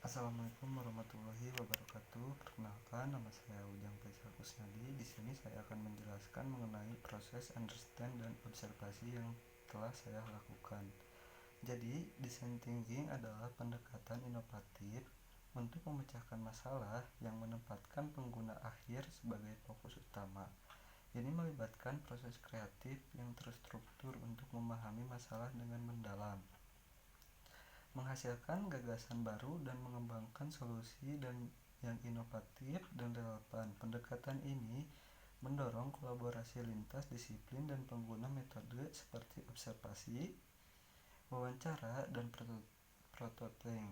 Assalamualaikum warahmatullahi wabarakatuh. Perkenalkan, nama saya Ujang Faisal Kusnadi. Di sini saya akan menjelaskan mengenai proses understand dan observasi yang telah saya lakukan. Jadi, design thinking adalah pendekatan inovatif untuk memecahkan masalah yang menempatkan pengguna akhir sebagai fokus utama. Ini melibatkan proses kreatif yang terstruktur untuk memahami masalah dengan mendalam, menghasilkan gagasan baru dan mengembangkan solusi yang inovatif dan relevan. Pendekatan ini mendorong kolaborasi lintas disiplin dan pengguna metode seperti observasi, wawancara, dan prototyping.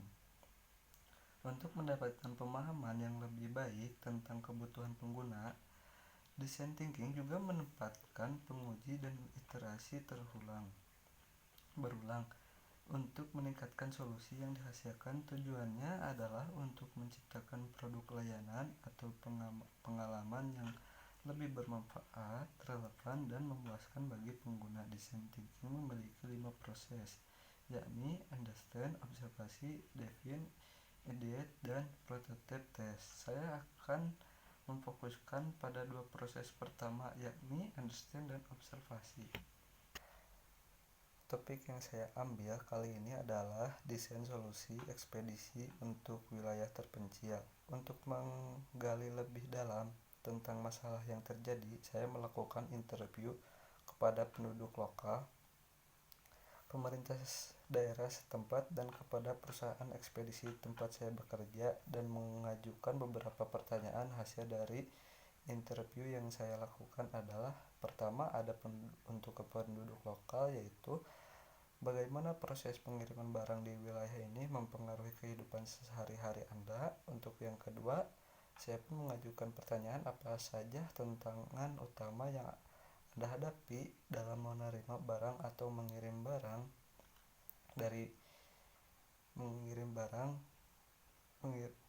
Untuk mendapatkan pemahaman yang lebih baik tentang kebutuhan pengguna, design thinking juga menempatkan penguji dan iterasi berulang untuk meningkatkan solusi yang dihasilkan. Tujuannya adalah untuk menciptakan produk layanan atau pengalaman yang lebih bermanfaat, relevan, dan memuaskan bagi pengguna. Design thinking memiliki 5 proses, yakni understand, observasi, define, ideate, dan prototype test. Saya akan memfokuskan pada 2 proses pertama, yakni understand dan observasi. Topik yang saya ambil kali ini adalah desain solusi ekspedisi untuk wilayah terpencil. Untuk menggali lebih dalam tentang masalah yang terjadi, saya melakukan interview kepada penduduk lokal, pemerintah daerah setempat, dan kepada perusahaan ekspedisi tempat saya bekerja, dan mengajukan beberapa pertanyaan. Hasil dari interview yang saya lakukan adalah: pertama, ada untuk penduduk lokal, yaitu bagaimana proses pengiriman barang di wilayah ini mempengaruhi kehidupan sehari-hari Anda. Untuk yang kedua, saya pun mengajukan pertanyaan: apa saja tantangan utama yang Anda hadapi dalam menerima barang atau mengirim barang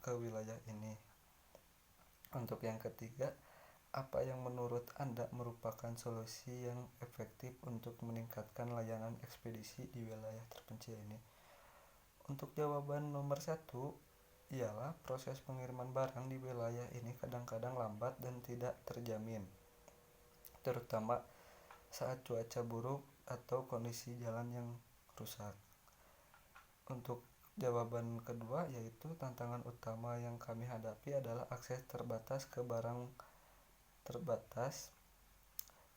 ke wilayah ini. Untuk yang ketiga, apa yang menurut Anda merupakan solusi yang efektif untuk meningkatkan layanan ekspedisi di wilayah terpencil ini? Untuk jawaban nomor 1 ialah proses pengiriman barang di wilayah ini kadang-kadang lambat dan tidak terjamin, terutama saat cuaca buruk atau kondisi jalan yang rusak. Untuk jawaban kedua, yaitu tantangan utama yang kami hadapi adalah akses terbatas ke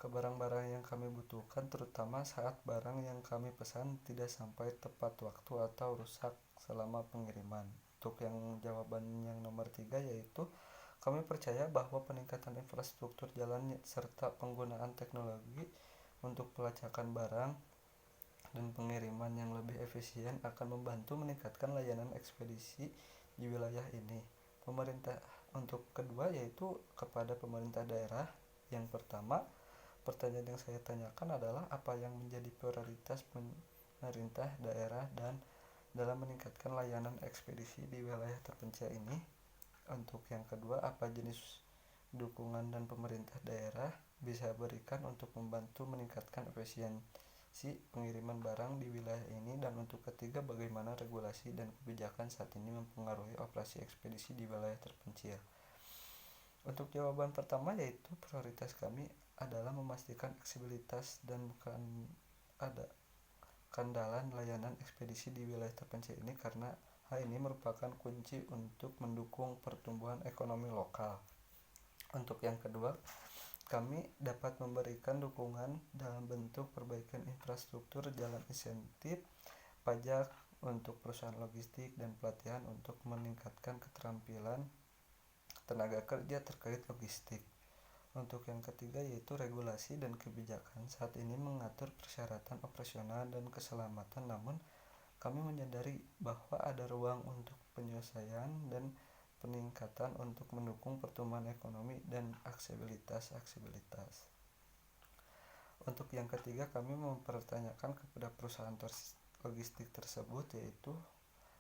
barang-barang yang kami butuhkan, terutama saat barang yang kami pesan tidak sampai tepat waktu atau rusak selama pengiriman. Untuk yang jawaban yang nomor 3, yaitu kami percaya bahwa peningkatan infrastruktur jalan serta penggunaan teknologi untuk pelacakan barang dan pengiriman yang lebih efisien akan membantu meningkatkan layanan ekspedisi di wilayah ini. Untuk kedua, yaitu kepada pemerintah daerah. Yang pertama, pertanyaan yang saya tanyakan adalah: apa yang menjadi prioritas pemerintah daerah dan dalam meningkatkan layanan ekspedisi di wilayah terpencil ini? Untuk yang kedua, apa jenis dukungan dan pemerintah daerah bisa berikan untuk membantu meningkatkan efisiensi pengiriman barang di wilayah ini? Dan untuk ketiga, bagaimana regulasi dan kebijakan saat ini mempengaruhi operasi ekspedisi di wilayah terpencil? Untuk jawaban pertama, yaitu prioritas kami adalah memastikan aksesibilitas dan bukan ada kandalan layanan ekspedisi di wilayah terpencil ini, karena hal ini merupakan kunci untuk mendukung pertumbuhan ekonomi lokal. Untuk yang kedua, kami dapat memberikan dukungan dalam bentuk perbaikan infrastruktur jalan, insentif pajak untuk perusahaan logistik, dan pelatihan untuk meningkatkan keterampilan tenaga kerja terkait logistik. Untuk yang ketiga, yaitu regulasi dan kebijakan saat ini mengatur persyaratan operasional dan keselamatan, namun kami menyadari bahwa ada ruang untuk penyelesaian dan peningkatan untuk mendukung pertumbuhan ekonomi dan aksesibilitas. Untuk yang ketiga, kami mempertanyakan kepada perusahaan logistik tersebut, yaitu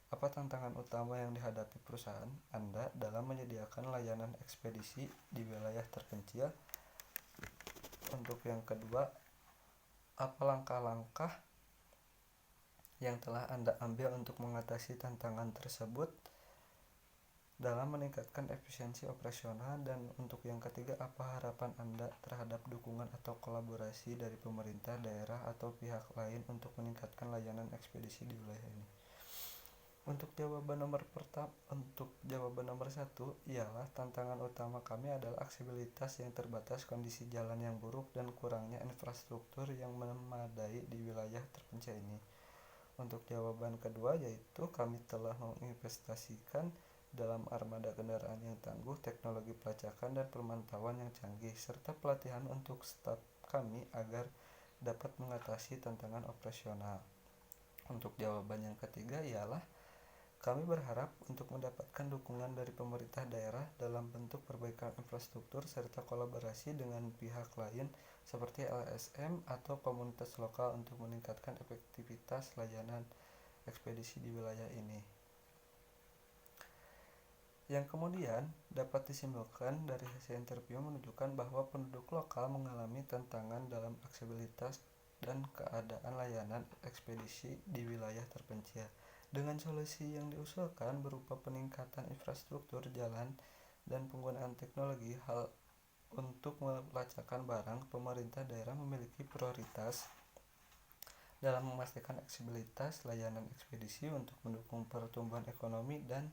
apa tantangan utama yang dihadapi perusahaan Anda dalam menyediakan layanan ekspedisi di wilayah terpencil? Untuk yang kedua, apa langkah-langkah yang telah Anda ambil untuk mengatasi tantangan tersebut? dalam meningkatkan efisiensi operasional? Dan untuk yang ketiga, apa harapan Anda terhadap dukungan atau kolaborasi dari pemerintah daerah atau pihak lain untuk meningkatkan layanan ekspedisi di wilayah ini? Untuk jawaban nomor satu ialah tantangan utama kami adalah aksesibilitas yang terbatas, kondisi jalan yang buruk, dan kurangnya infrastruktur yang memadai di wilayah terpencil ini. Untuk jawaban kedua yaitu kami telah menginvestasikan dalam armada kendaraan yang tangguh, teknologi pelacakan dan pemantauan yang canggih, serta pelatihan untuk staf kami agar dapat mengatasi tantangan operasional. Untuk jawaban yang ketiga ialah kami berharap untuk mendapatkan dukungan dari pemerintah daerah dalam bentuk perbaikan infrastruktur serta kolaborasi dengan pihak lain seperti LSM atau komunitas lokal untuk meningkatkan efektivitas layanan ekspedisi di wilayah ini. Yang kemudian dapat disimpulkan dari hasil interview menunjukkan bahwa penduduk lokal mengalami tantangan dalam aksesibilitas dan keadaan layanan ekspedisi di wilayah terpencil. Dengan solusi yang diusulkan berupa peningkatan infrastruktur jalan dan penggunaan teknologi hal untuk melacakkan barang, pemerintah daerah memiliki prioritas dalam memastikan aksesibilitas layanan ekspedisi untuk mendukung pertumbuhan ekonomi, dan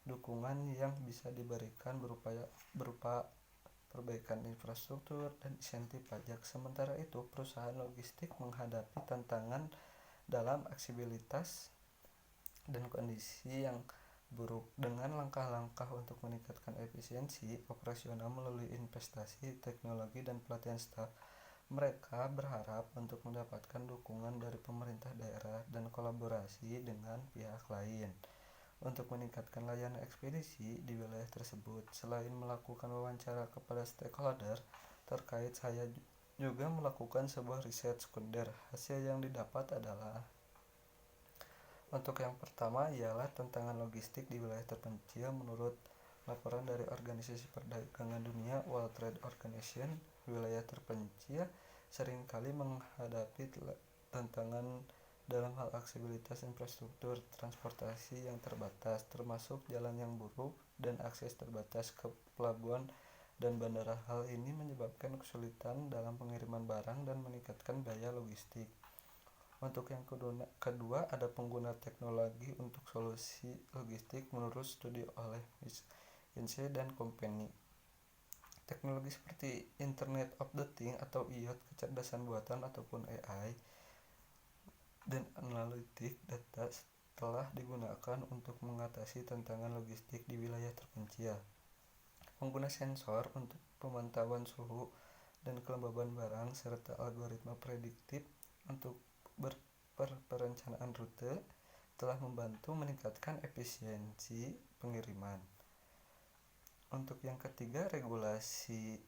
dukungan yang bisa diberikan berupa perbaikan infrastruktur dan insentif pajak. Sementara itu, perusahaan logistik menghadapi tantangan dalam aksesibilitas dan kondisi yang buruk. Dengan langkah-langkah untuk meningkatkan efisiensi operasional melalui investasi teknologi dan pelatihan staf, mereka berharap untuk mendapatkan dukungan dari pemerintah daerah dan kolaborasi dengan pihak lain untuk meningkatkan layanan ekspedisi di wilayah tersebut. Selain melakukan wawancara kepada stakeholder terkait, saya juga melakukan sebuah riset sekunder. Hasil yang didapat adalah untuk yang pertama ialah tantangan logistik di wilayah terpencil. Menurut laporan dari Organisasi Perdagangan Dunia World Trade Organization, wilayah terpencil seringkali menghadapi tantangan dalam hal aksesibilitas infrastruktur transportasi yang terbatas, termasuk jalan yang buruk dan akses terbatas ke pelabuhan dan bandara. Hal ini menyebabkan kesulitan dalam pengiriman barang dan meningkatkan biaya logistik. Untuk yang kedua ada pengguna teknologi untuk solusi logistik. Menurut studi oleh McKinsey dan Company, teknologi seperti Internet of the Things atau IoT, kecerdasan buatan ataupun AI, dan analitik data telah digunakan untuk mengatasi tantangan logistik di wilayah terpencil. Pengguna sensor untuk pemantauan suhu dan kelembaban barang serta algoritma prediktif untuk perencanaan rute telah membantu meningkatkan efisiensi pengiriman. Untuk yang ketiga, regulasi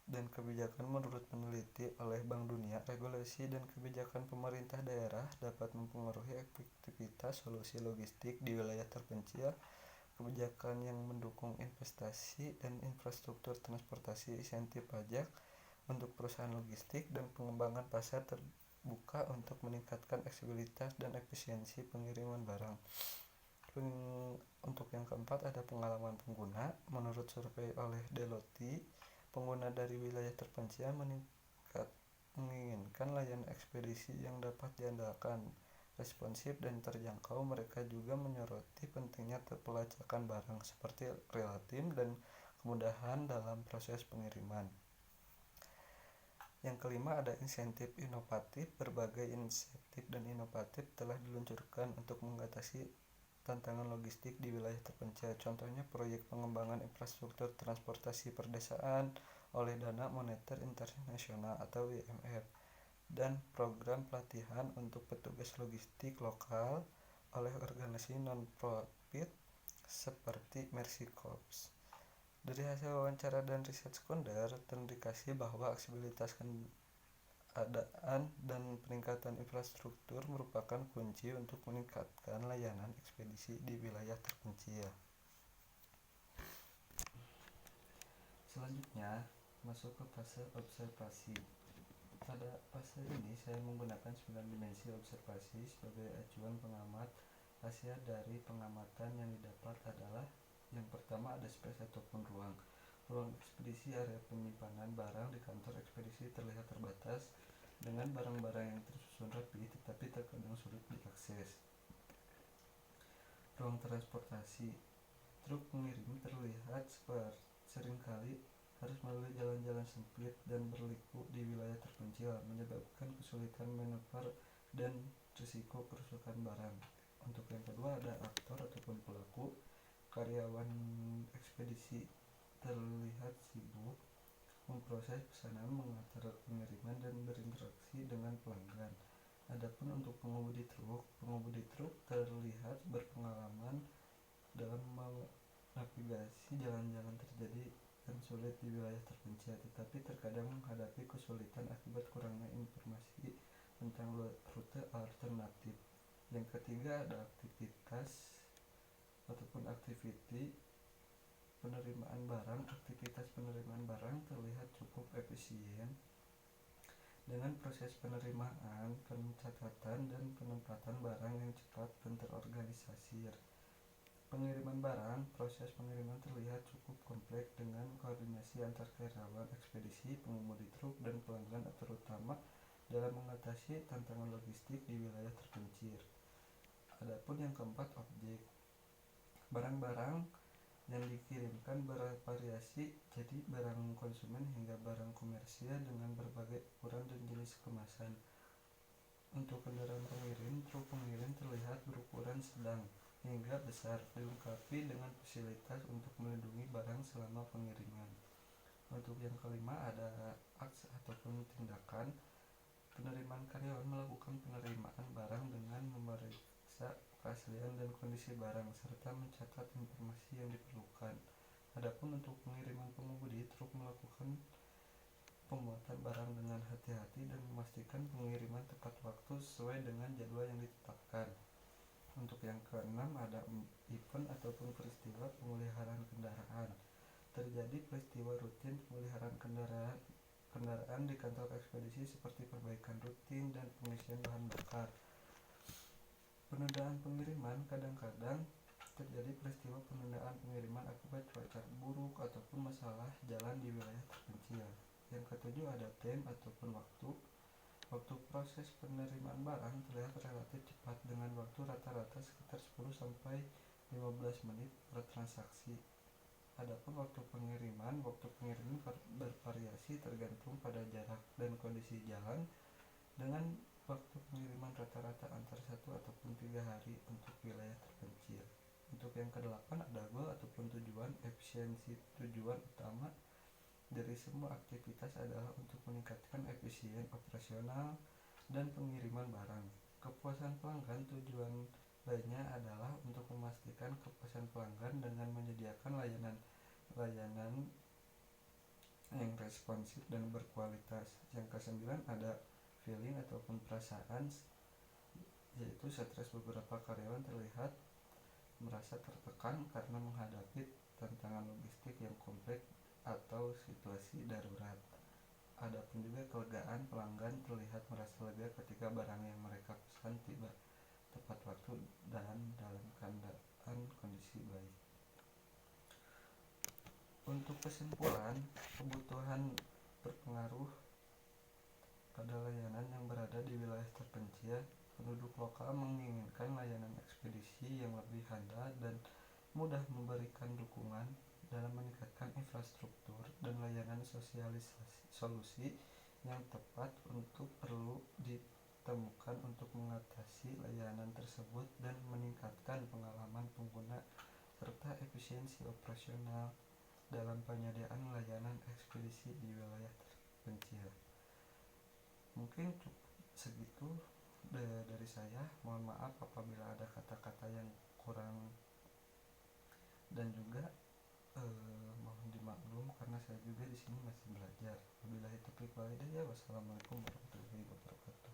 dan kebijakan. Menurut peneliti oleh Bank Dunia, regulasi dan kebijakan pemerintah daerah dapat mempengaruhi efektivitas solusi logistik di wilayah terpencil. Kebijakan yang mendukung investasi dan infrastruktur transportasi, insentif pajak untuk perusahaan logistik, dan pengembangan pasar terbuka untuk meningkatkan aksesibilitas dan efisiensi pengiriman barang. Untuk yang keempat ada pengalaman pengguna. Menurut survei oleh Deloitte, pengguna dari wilayah terpencil menginginkan layanan ekspedisi yang dapat diandalkan, responsif, dan terjangkau. Mereka juga menyoroti pentingnya pelacakan barang seperti real time dan kemudahan dalam proses pengiriman. Yang kelima ada insentif inovatif. Berbagai insentif dan inovatif telah diluncurkan untuk mengatasi tantangan logistik di wilayah terpencil. Contohnya proyek pengembangan infrastruktur transportasi perdesaan oleh Dana Moneter Internasional atau IMF, dan program pelatihan untuk petugas logistik lokal oleh organisasi non-profit seperti Mercy Corps. Dari hasil wawancara dan riset sekunder terindikasi bahwa aksesibilitas keadaan dan peningkatan infrastruktur merupakan kunci untuk meningkatkan layanan ekspedisi di wilayah terpencil. Selanjutnya masuk ke fase observasi. Pada fase ini saya menggunakan 9 dimensi observasi sebagai acuan pengamat. Hasil dari pengamatan yang didapat adalah Yang pertama ada space ataupun ruang. Ruang ekspedisi area penyimpanan barang di kantor ekspedisi terlihat terbatas dengan barang-barang yang tersusun rapi tetapi terkadang sulit diakses. Ruang transportasi. Truk pengirim terlihat seringkali harus melalui jalan-jalan sempit dan berliku di wilayah terpencil, menyebabkan kesulitan manuver dan risiko kerusakan barang. Untuk yang kedua ada aktor ataupun pelaku. Karyawan ekspedisi terlihat sibuk memproses pesanan, mengatur pengiriman, dan berinteraksi dengan pelanggan. Adapun untuk pengemudi truk terlihat berpengalaman dalam menavigasi jalan-jalan terjadi dan sulit di wilayah terpencil, tetapi terkadang menghadapi kesulitan akibat kurangnya informasi tentang rute alternatif. Yang ketiga ada aktivitas ataupun activity penerimaan barang. Aktivitas penerimaan barang terlihat cukup efisien dengan proses penerimaan, pencatatan, dan penempatan barang yang cepat dan terorganisir. Pengiriman barang. Proses pengiriman terlihat cukup kompleks dengan koordinasi antar karyawan ekspedisi, pengemudi truk, dan pelanggan, terutama dalam mengatasi tantangan logistik di wilayah terpencil. Adapun yang keempat, objek. Barang-barang yang dikirimkan bervariasi, jadi barang konsumen hingga barang komersial dengan berbagai ukuran dan jenis kemasan. Untuk kendaraan pengirim, truk pengirim terlihat berukuran sedang hingga besar, dilengkapi dengan fasilitas untuk melindungi barang selama pengiriman. Untuk yang kelima ada aks ataupun tindakan. Penerimaan karyawan melakukan penerimaan barang dengan memeriksa keaslian dan kondisi barang serta mencatat informasi yang diperlukan. Adapun untuk pengiriman pengemudi truk melakukan pemuatan barang dengan hati-hati dan memastikan pengiriman tepat waktu sesuai dengan jadwal yang ditetapkan. Untuk yang keenam ada event ataupun peristiwa pemeliharaan kendaraan. Terjadi peristiwa rutin pemeliharaan kendaraan di kantor ekspedisi seperti perbaikan rutin dan pengisian bahan bakar. Penundaan pengiriman. Kadang-kadang terjadi peristiwa penundaan pengiriman akibat cuaca buruk ataupun masalah jalan di wilayah terpencil. Yang ketujuh ada time ataupun waktu. Waktu proses penerimaan barang terlihat relatif cepat dengan waktu rata-rata sekitar 10-15 menit per transaksi. Adapun waktu pengiriman bervariasi tergantung pada jarak dan kondisi jalan, dengan waktu pengiriman rata-rata antara 1 ataupun 3 hari untuk wilayah terpencil. Untuk yang kedelapan ada goal ataupun tujuan. Efisiensi. Tujuan utama dari semua aktivitas adalah untuk meningkatkan efisien operasional dan pengiriman barang. Kepuasan pelanggan. Tujuan lainnya adalah untuk memastikan kepuasan pelanggan dengan menyediakan layanan yang responsif dan berkualitas. Yang kesembilan ada feeling ataupun perasaan, yaitu stres. Beberapa karyawan terlihat merasa tertekan karena menghadapi tantangan logistik yang kompleks atau situasi darurat. Adapun juga kelegaan. Pelanggan terlihat merasa lega ketika barang yang mereka pesan tiba tepat waktu dan dalam keadaan kondisi baik. Untuk kesimpulan, kebutuhan berpengaruh pada layanan yang berada di wilayah terpencil. Penduduk lokal menginginkan layanan ekspedisi yang lebih handal dan mudah, memberikan dukungan dalam meningkatkan infrastruktur dan layanan solusi yang tepat untuk perlu ditemukan untuk mengatasi layanan tersebut dan meningkatkan pengalaman pengguna serta efisiensi operasional dalam penyediaan layanan ekspedisi di wilayah terpencil. Mungkin cukup segitu dari saya. Mohon maaf apabila ada kata-kata yang kurang dan juga mohon dimaklum karena saya juga di sini masih belajar. Wabillahi taufiq wal hidayah. Wassalamualaikum warahmatullahi wabarakatuh.